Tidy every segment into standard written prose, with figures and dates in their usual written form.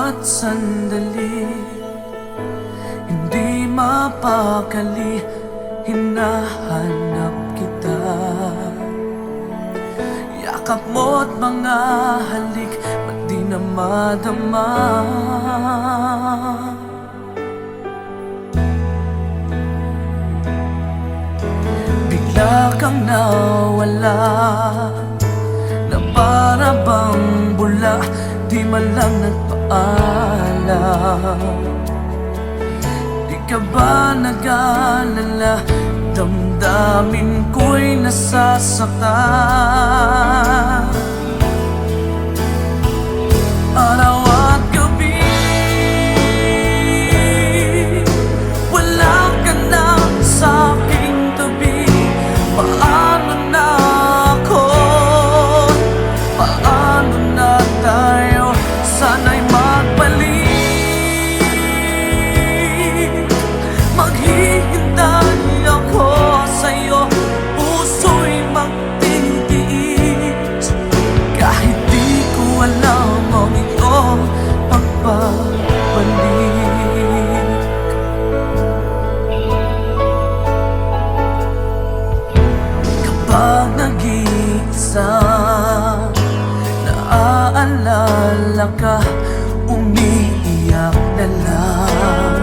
bawat sandali, hindi mapakali, hinahanap kita. Yakap mo't mga halik, ba't di na madama? Bigla kang nawala, na para bang bula, di man lang nagpaalam. Di ka ba nag-alala, damdamin ko'y nasasaktan. Araw at gabi, wala ka na sa'king tabi. Paano na ako? Paano na tayo? Sana'y magbalik. Maghihintay ako sa'yo, puso'y magtitiis. Kahit di ko alam ang iyong pagbabalik. Kapag nag-iisa, naaalala ka, umiiyak na lang.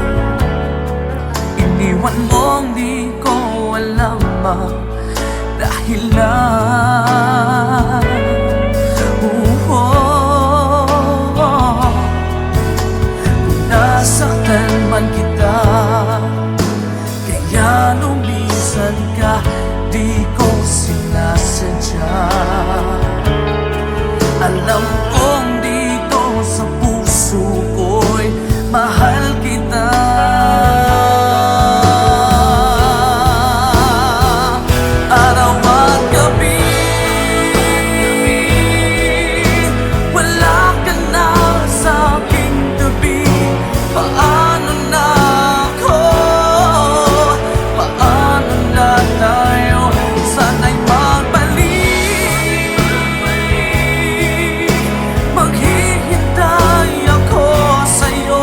Iniwan mong di ko alam ang dahilan. Kung nasaktan man kita, kaya lumisan ka, di ko sinasadya. Alam kong dito sa puso ko'y mahal kita. Araw at gabi, wala ka na sa'king tabi. Paano na ako? Paano na tayo? Sana'y magbalik. Maghihintay ako sa'yo,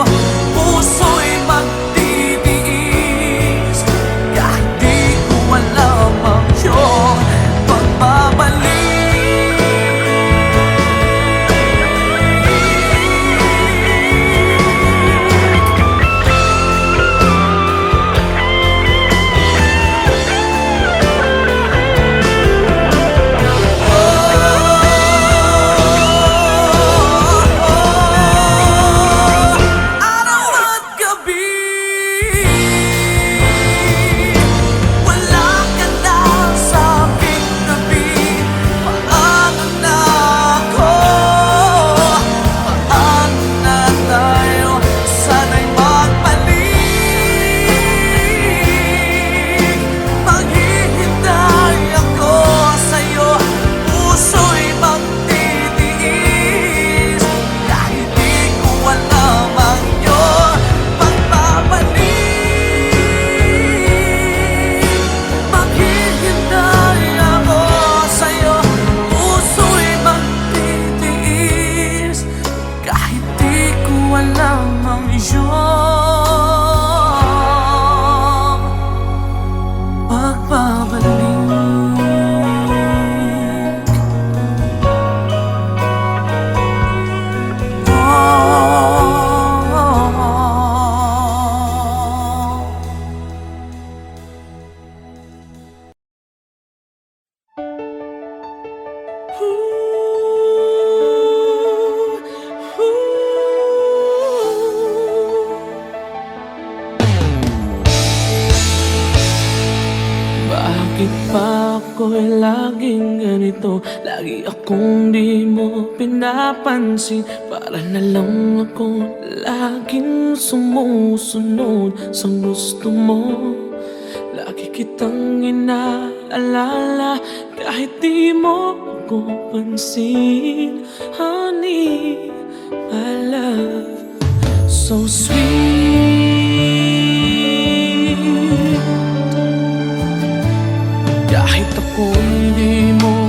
puso'y magtitiis. Kahit di ko alam ang iyong pagbabalik. Araw at gabi, wala ka na sa'king tabi. Paano na ako? Paano na tayo? Sana'y magbalik. Maghihintay ako sa'yo, puso'y magtitiis. Kahit di ko alam ang iyong pagbabalik. Maghihintay ako sa'yo, puso'y magtitiis. Kahit di ko alam ang iyong pagbabalik. Bakit pa ako'y laging ganito? Lagi akong di mo pinapansin. Para na lang ako laging sumusunod sa gusto mo. Lagi kitang inaalala, kahit di mo ako pansin. Honey, my love, so sweet. Kahit ako hindi mo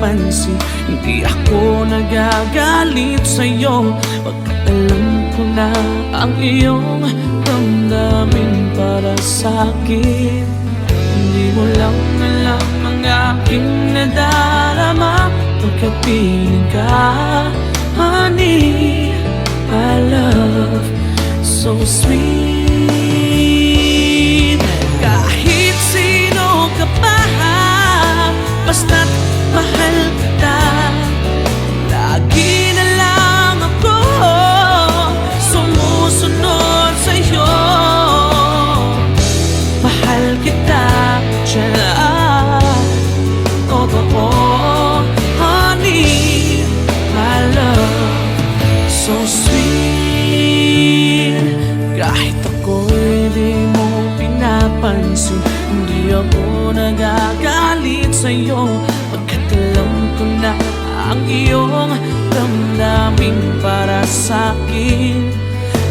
pinapansin. Hindi ako nagagalit sa'yo, pagkat alam ko na ang iyong damdamin para sa'kin. Hindi mo lang alam ang aking nadarama, pagkat piling ka, honey, my love, so sweet. Kahit sino ka pa, basta't mahal kita, lagi na lang ako sumusunod sa'yo. Mahal kita, tiyan, totoo, honey, my love, so sweet. Kahit ako'y di mo pinapansin, hindi ako nagagalit sa'yo, pagkat alam ko na ang iyong damdamin para sa'kin.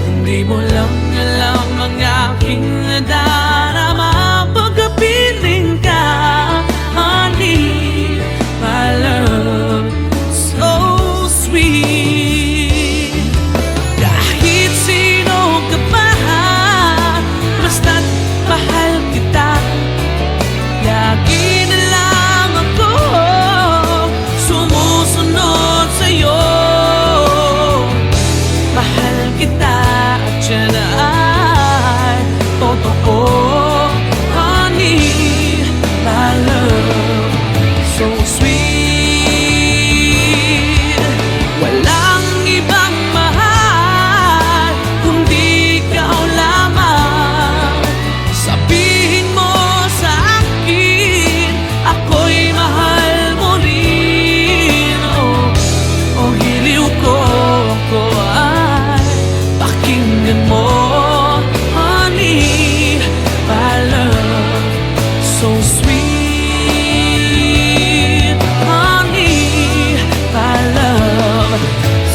Hindi mo lang alam ang aking nadarama, pagkapiling ka, honey, my love, so sweet. Kahit sino ka pa, basta't mahal kita, lagi na lang ako sumusunod sa'yo. Mahal kita, at yan ay totoo, honey, my love, so sweet. Walang ibang mahal kundi ikaw lamang. Sabihin mo sa akin, ako'y mahal mo rin. Oh, giliw ko, ako ay pakinggan mo, honey, my love, so sweet, honey, my love,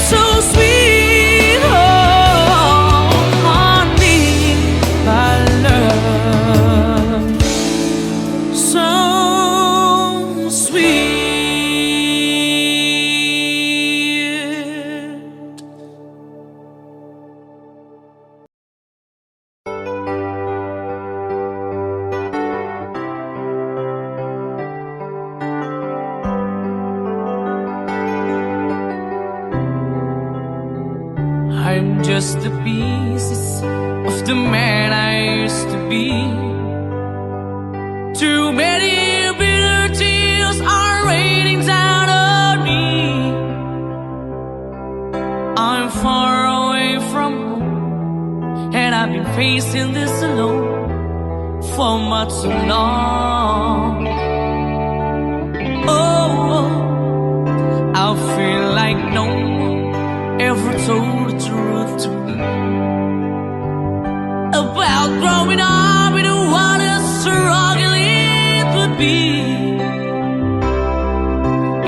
so sweet, oh, honey, my love, so sweet. I'm just the pieces of the man I used to be. Too many bitter tears are raining down on me. I'm far away from home, and I've been facing this alone for much too long. Oh, I feel like no one ever told the truth to me about growing up in what a struggle it would be.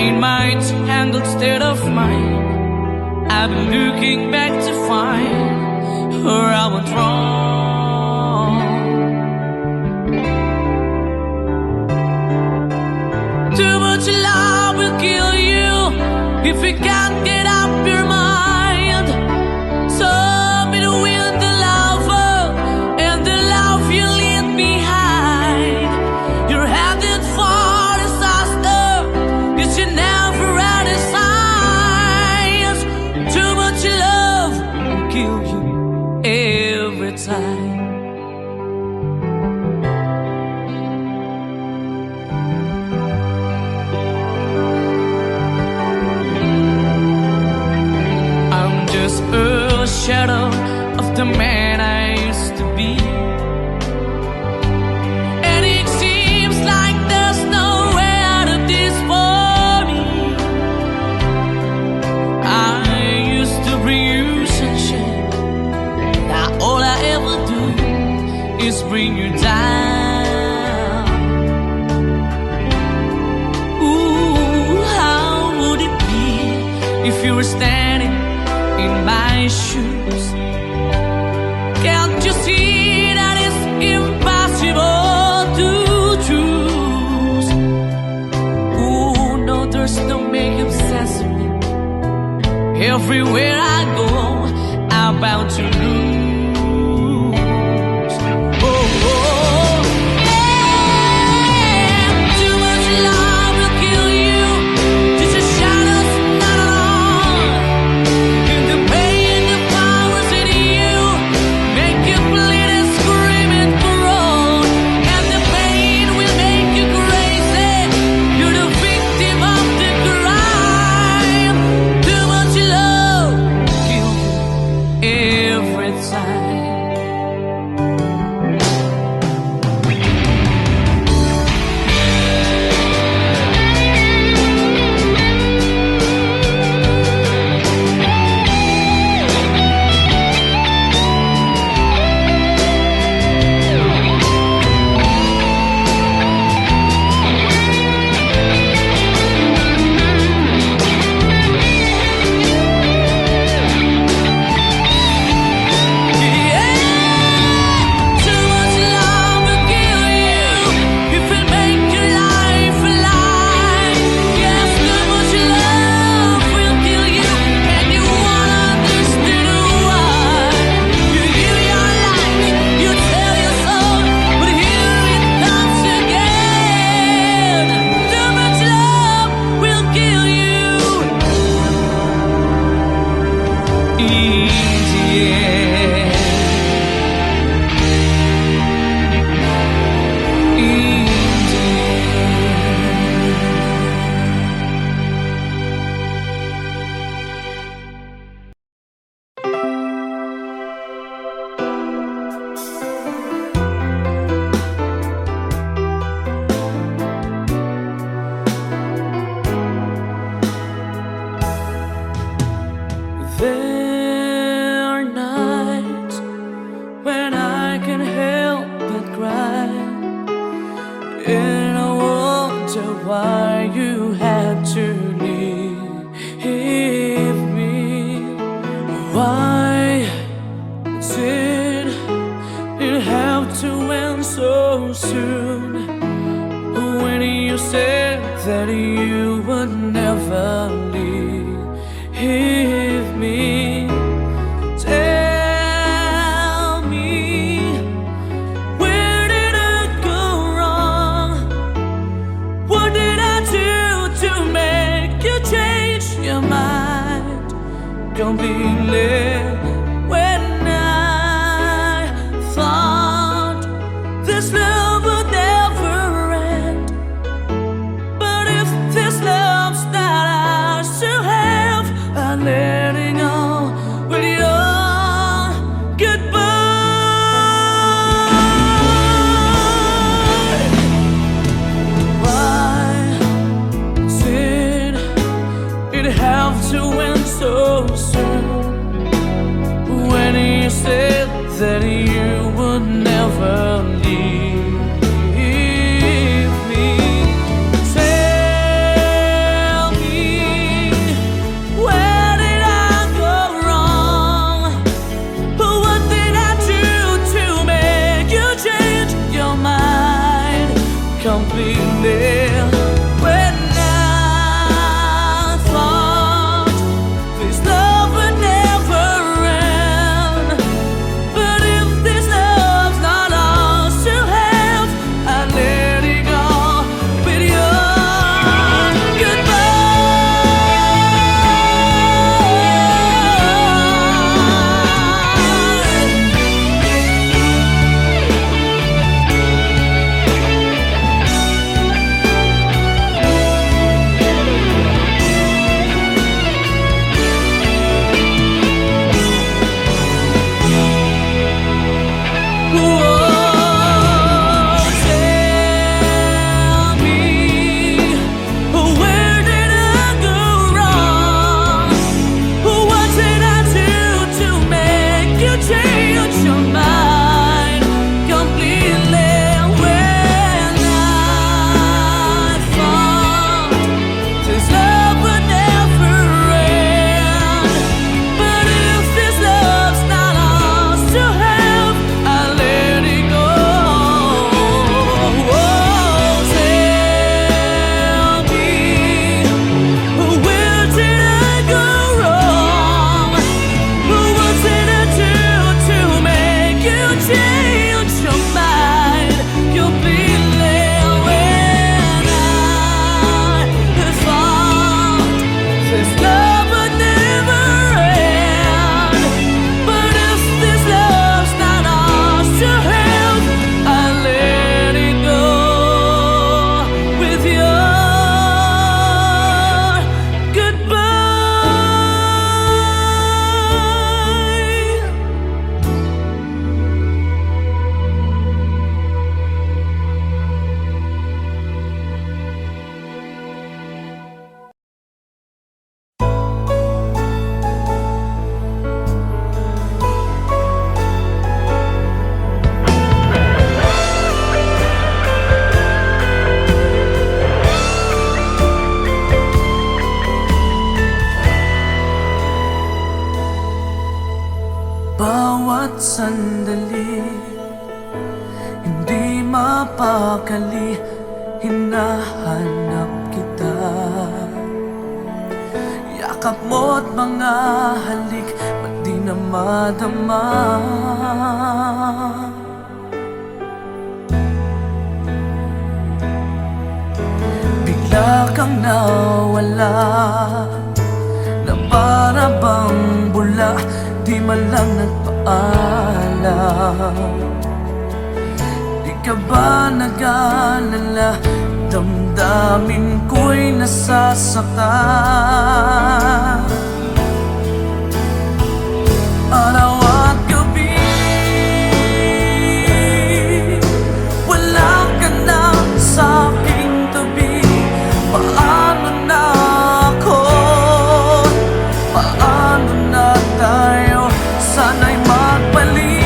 In my tangled state of mind, I've been looking back to find where I went wrong. Too much love will kill you if you can't get up your mind. So be with the lover and the love you leave behind. You're headed for disaster, 'cause you never had a signs. Too much love will kill you every time. A shadow of the man I used to be, and it seems like there's no way out of this for me. I used to bring you sunshine, now all I ever do is bring you down. Ooh, how would it be if you were standing in my shoes? Can't you see that it's impossible to choose? Ooh, no, others don't make sense of me. Everywhere I go, I'm bound to lose. Oh, oh, yeah. Too much love will kill you. Just a shadow's not on. And the pain, the powers in you make you bleed and scream and groan. And the pain will make you crazy. You're the victim of the crime. Too much love kill you every time. There are nights when I can help but cry, and I wonder why you had to leave me. Why did it have to end so soon? When you said that you would never leave me, tell me, where did I go wrong? What did I do to make you change your mind completely? When I thought this love would never end, but if this love's not ours to have, I'm letting go with your goodbye. Why did it have to end so soon? When you said that you would never leave me, tell me, where did I go wrong? What did I do to make you change your mind completely? When I thought this sandali, hindi mapakali, hinahanap kita. Yakap mo't mga halik, ba't di na madama? Bigla kang nawala, na para bang bula, di man lang nagpaalam. Di ka ba nag-alala, damdamin ko'y nasasaktan. Araw at gabi, wala ka na sa'king tabi. Paano na ako? Paano na tayo? Sana'y magbalik.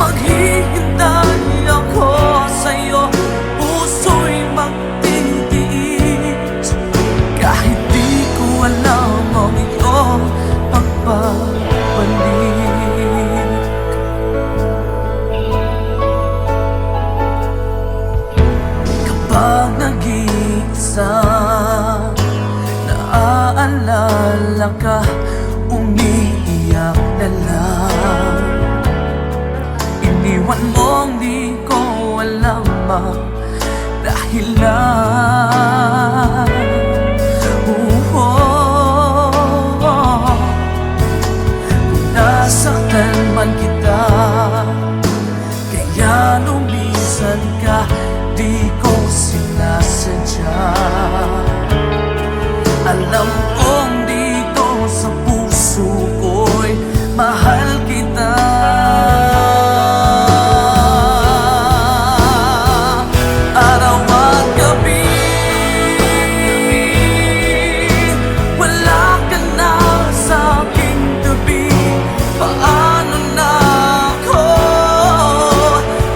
Maghihintay ako sa'yo, puso'y magtitiis. Kahit di ko alam ang iyong pagbabalik. Kapag nag-iisa, naaalala ka, umiiyak na lang. Iniwan mong di ko alam ang dahilan. Kung nasaktan man kita, kaya lumisan ka, di ko sinasadya. Alam kong dito sa puso ko'y mahal kita. Araw at gabi, wala ka na sa'king tabi. Paano na ako?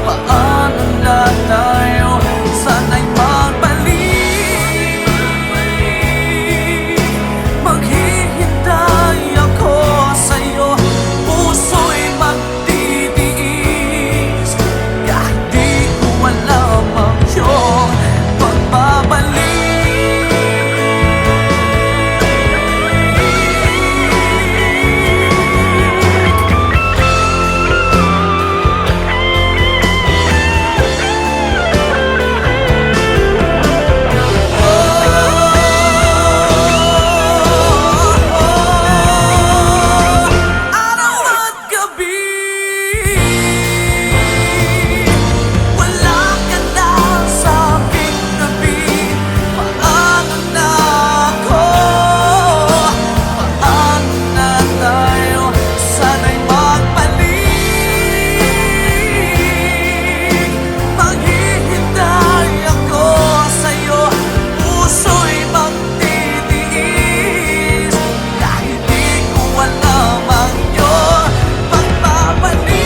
Paano na tayo? Sana'y magbalik. Maghihintay ako sa'yo, puso'y magtitiis. Kahit di ko alam ang iyong pagbabalik. Araw at gabi, wala ka na sa'king tabi. Paano na ako? Paano na tayo? Sana'y magbalik. Maghihintay ako sa'yo, puso'y magtitiis. Kahit di ko alam ang iyong pagbabalik.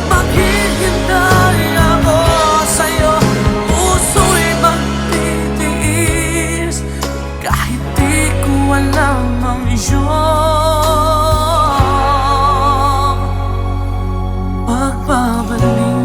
Maghihintay ako sa'yo, puso'y magtitiis. Kahit di ko alam ang iyong pagbabalik.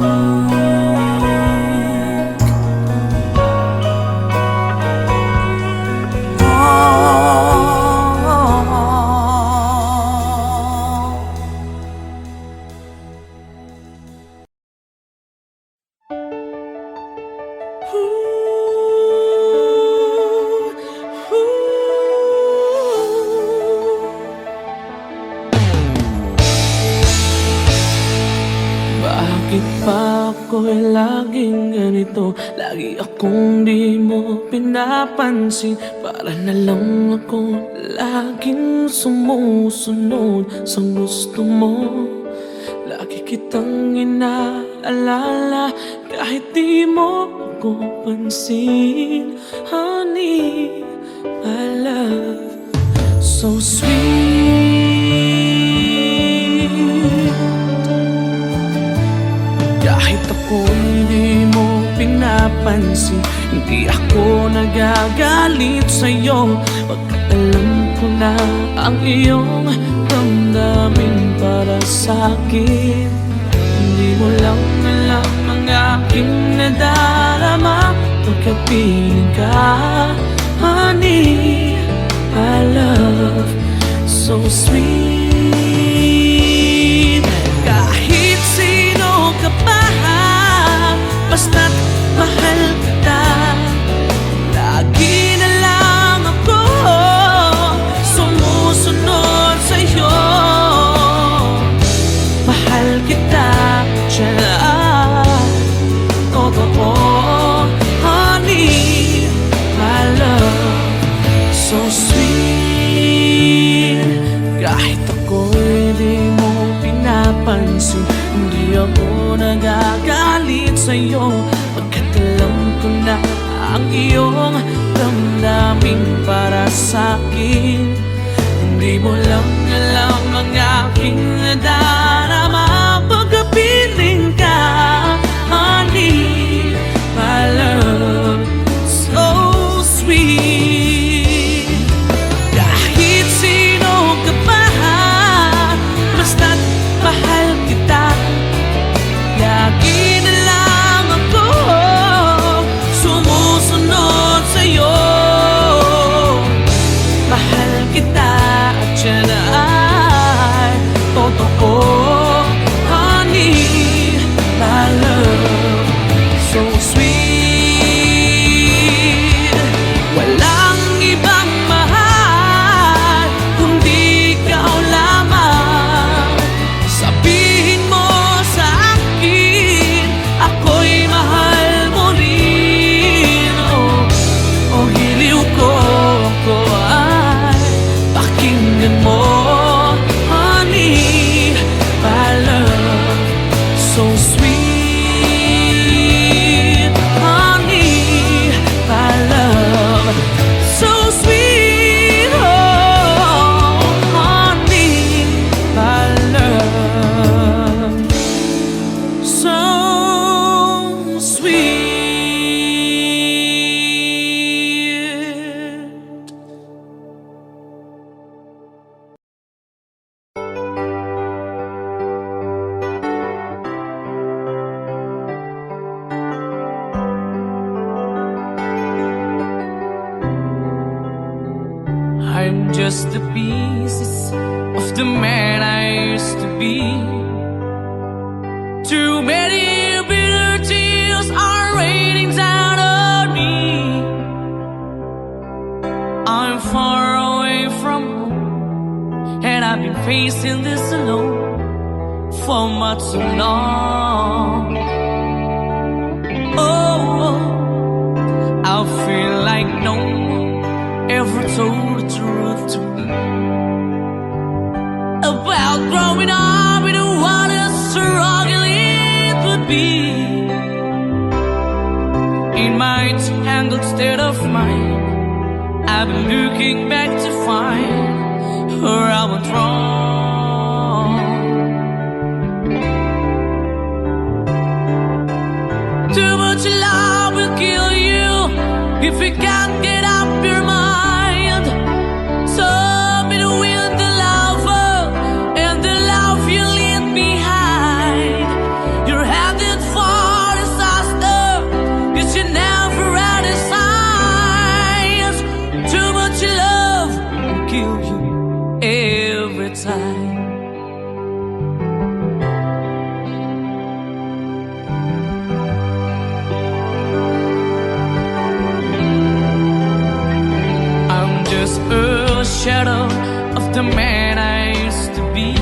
Bakit ba ako'y laging ganito? Lagi akong di mo pinapansin. Para na lang ako laging sumusunod sa gusto mo. Lagi kitang inaalala kahit di mo ako pansin. Honey, my love, so sweet. Kahit ako hindi mo pinapansin, hindi ako nagagalit sa'yo. Pagkat alam ko na ang iyong damdamin para sa'kin. Hindi mo lang alam ang aking nadarama pagkapiling ka. Honey, my love, so sweet. Kahit sino ka pa, basta't mahal kita. Lagi na lang ako sumusunod sa'yo. Mahal kita, tiyan, totoo. Honey, my love, so sweet. Kahit ako'y di mo pinapansin, hindi ako nagagalit sa'yo, pagkat alam ko na ang iyong damdamin para sa'kin. Hindi mo lang alam ang aking nadarama pagkapiling ka. Honey, my love, so sweet. Kahit sino ka pa, basta't mahal kita. Lagi na lang ako sumusunod sa'yo. Mahal kita at yan ay totoo. Honey, my love, so sweet. Walang ibang mahal kundi ikaw lamang. Sabihin mo sa akin, ako'y mahal mo rin. Oh, hiliw ko, ako ay pakinggan mo. Honey, my love, so sweet. Honey, my love, so sweet. Oh, honey, my love, so sweet. I'm just the pieces of the man I used to be. Too many bitter tears are raining down on me. I'm far away from home, and I've been facing this alone for much too long. Oh, I feel like no one ever told the truth to me about growing up in what a struggle it would be. In my tangled state of mind, I've been looking back to find where I went wrong. Too much love will kill you if you can't get up your mind. Some it will the lover and the love you leave behind. You're headed for disaster, 'cause you never had a signs. Too much love will kill you every time. A shadow of the man I used to be,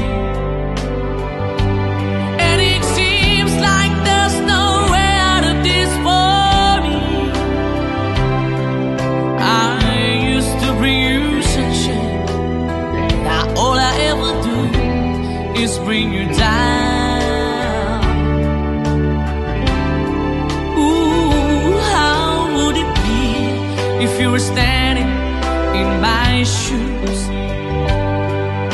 and it seems like there's no way out of this for me. I used to bring you sunshine, now all I ever do is bring you down. Ooh, how would it be if you were standing in my shoes?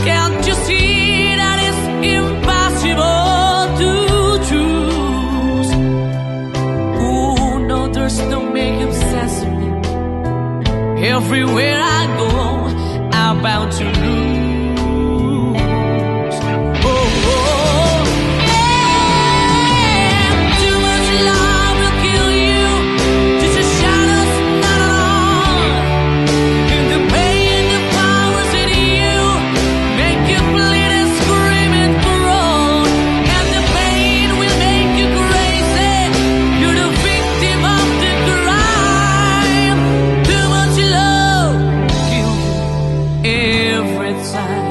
Can't you see that it's impossible to choose? Ooh, no, there's no making sense of me. Everywhere I go, I'm bound to lose. Oh, oh, yeah. Too much love will kill you. Just a shadows not on. And the pain that powers in you make you bleed and scream and groan. And the pain will make you crazy. You're the victim of the crime. Too much love kill you every time.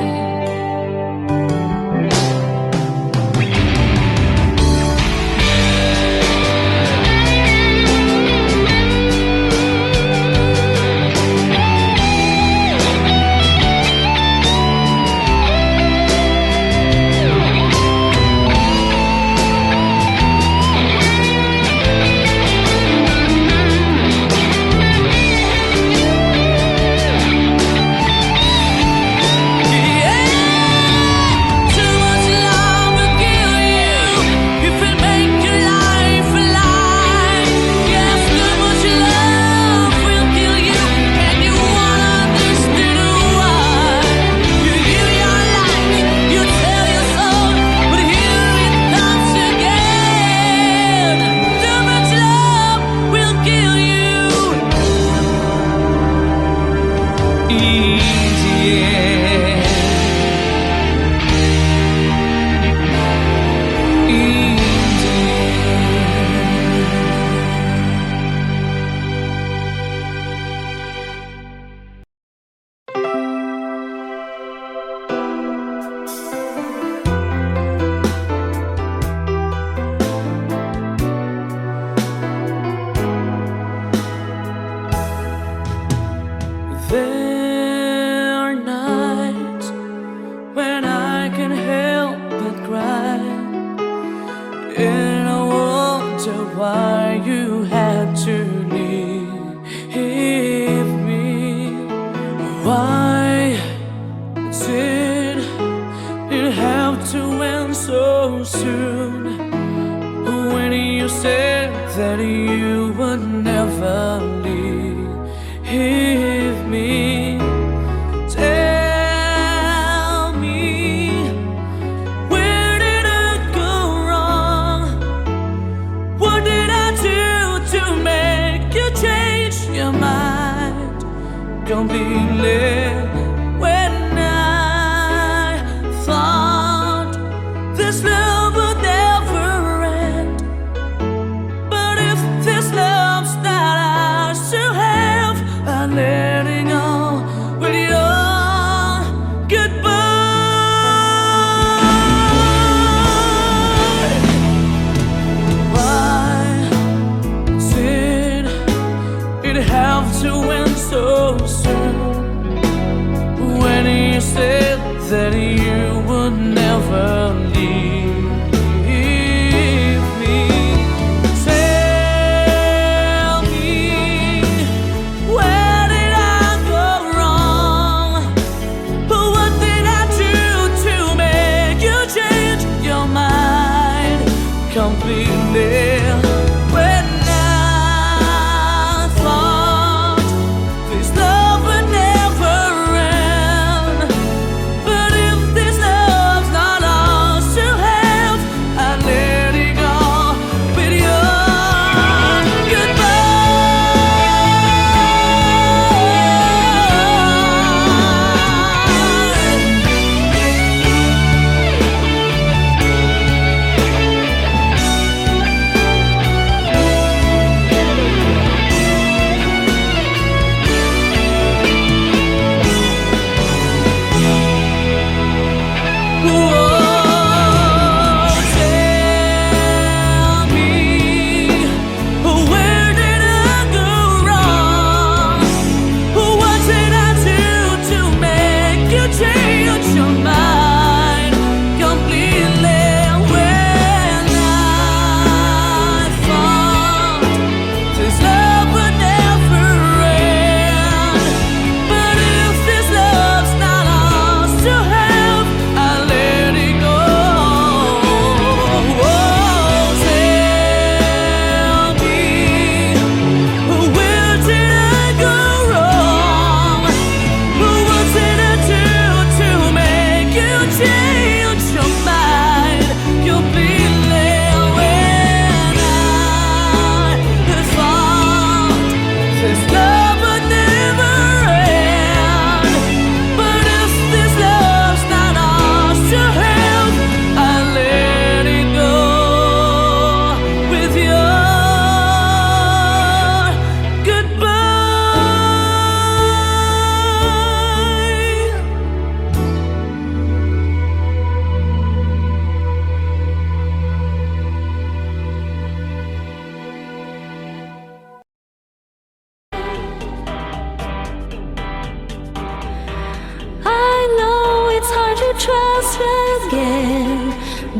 There are nights when I can help but cry, and I wonder why you had to leave me. Why did it have to end so soon? When you said that you would never leave me, tell me, where did I go wrong? What did I do to make you change your mind completely? When I thought this love would never end, but if this love's not ours to have, I'm letting go with your goodbye. Why did it have to end so soon?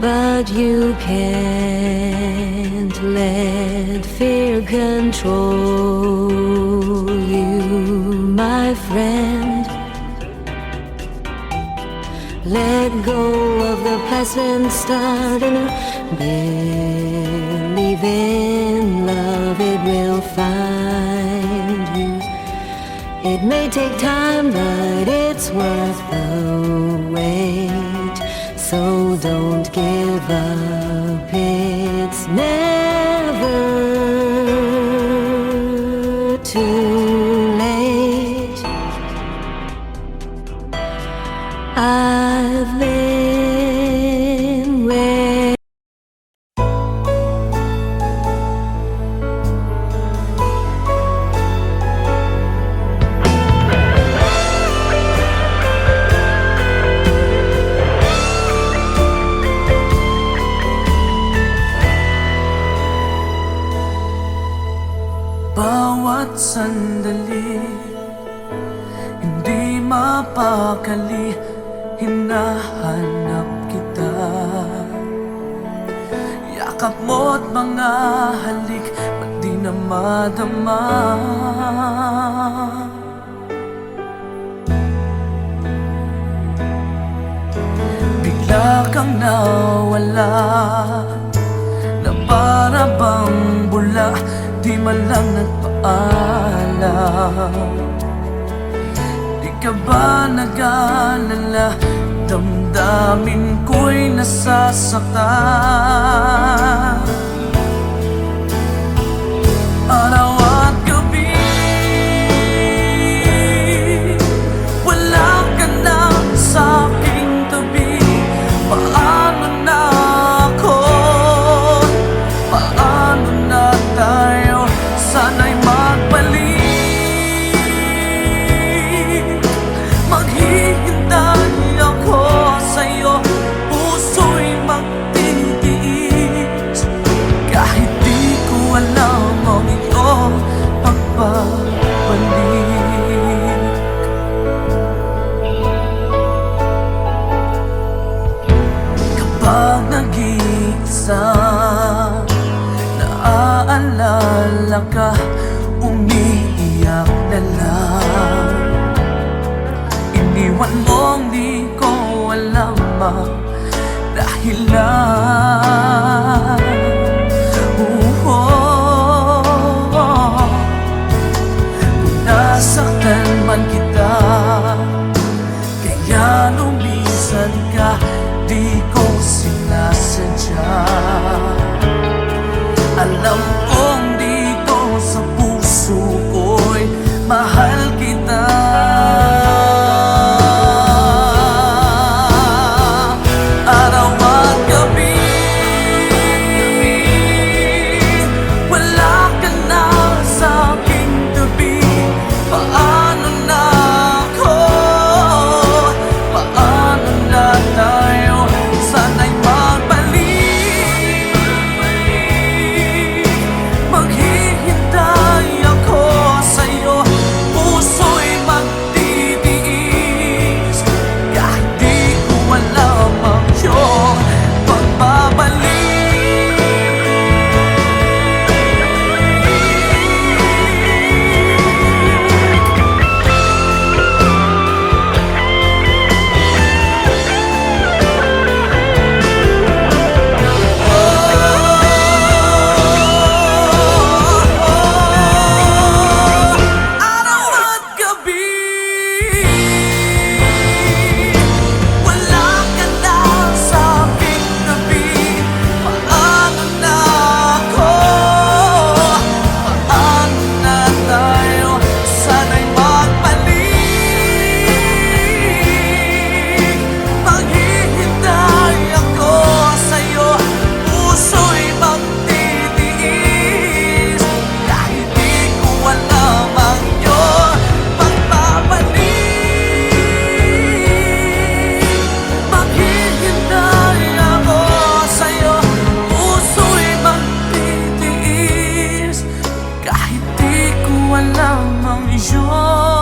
But you can't let fear control you, my friend. Let go of the past and start anew. Believe in love, it will find you. It may take time, but it's worth the wait. So don't give up, it's never too late. I've been where bawat sandali, hindi mapakali, hinahanap kita. Yakap mo't mga halik, ba't di na madama? Bigla kang nawala, na para bang bula, di man lang nagpaalam. Di ka ba nag-alala, damdamin ko'y nasasaktan. Araw at gabi, wala ka na sa aking tabi. Paano na ako? Paano na tayo? Sana'y magbalik. Maghihintay ako sa'yo, puso'y magtitiis. Kahit di ko alam ang iyong pagbabalik. Kapag nag-iisa, naaalala ka, umiiyak na lang. Iniwan mong di ko alam ang dahilan. Kung nasaktan man kita, kaya lumisan ka, di ko sinasadya. Alam kong dito sa puso ko'y mahal kita. Araw at gabi, wala ka na sa aking tabi. Paano na ako? Paano na tayo? Sana'y magbalik. Maghihintay ako sa'yo, puso'y magtitiis. Kahit di ko alam ang iyong pagbabalik. Araw at gabi, wala ka na sa aking tabi. Paano na ako? Paano na tayo? Sana'y magbalik. Maghihintay ako sa'yo, puso'y magtitiis. Kahit di ko alam ang iyong pagbabalik. Maghihintay ako sa'yo, puso'y magtitiis. Kahit di ko alam ang iyong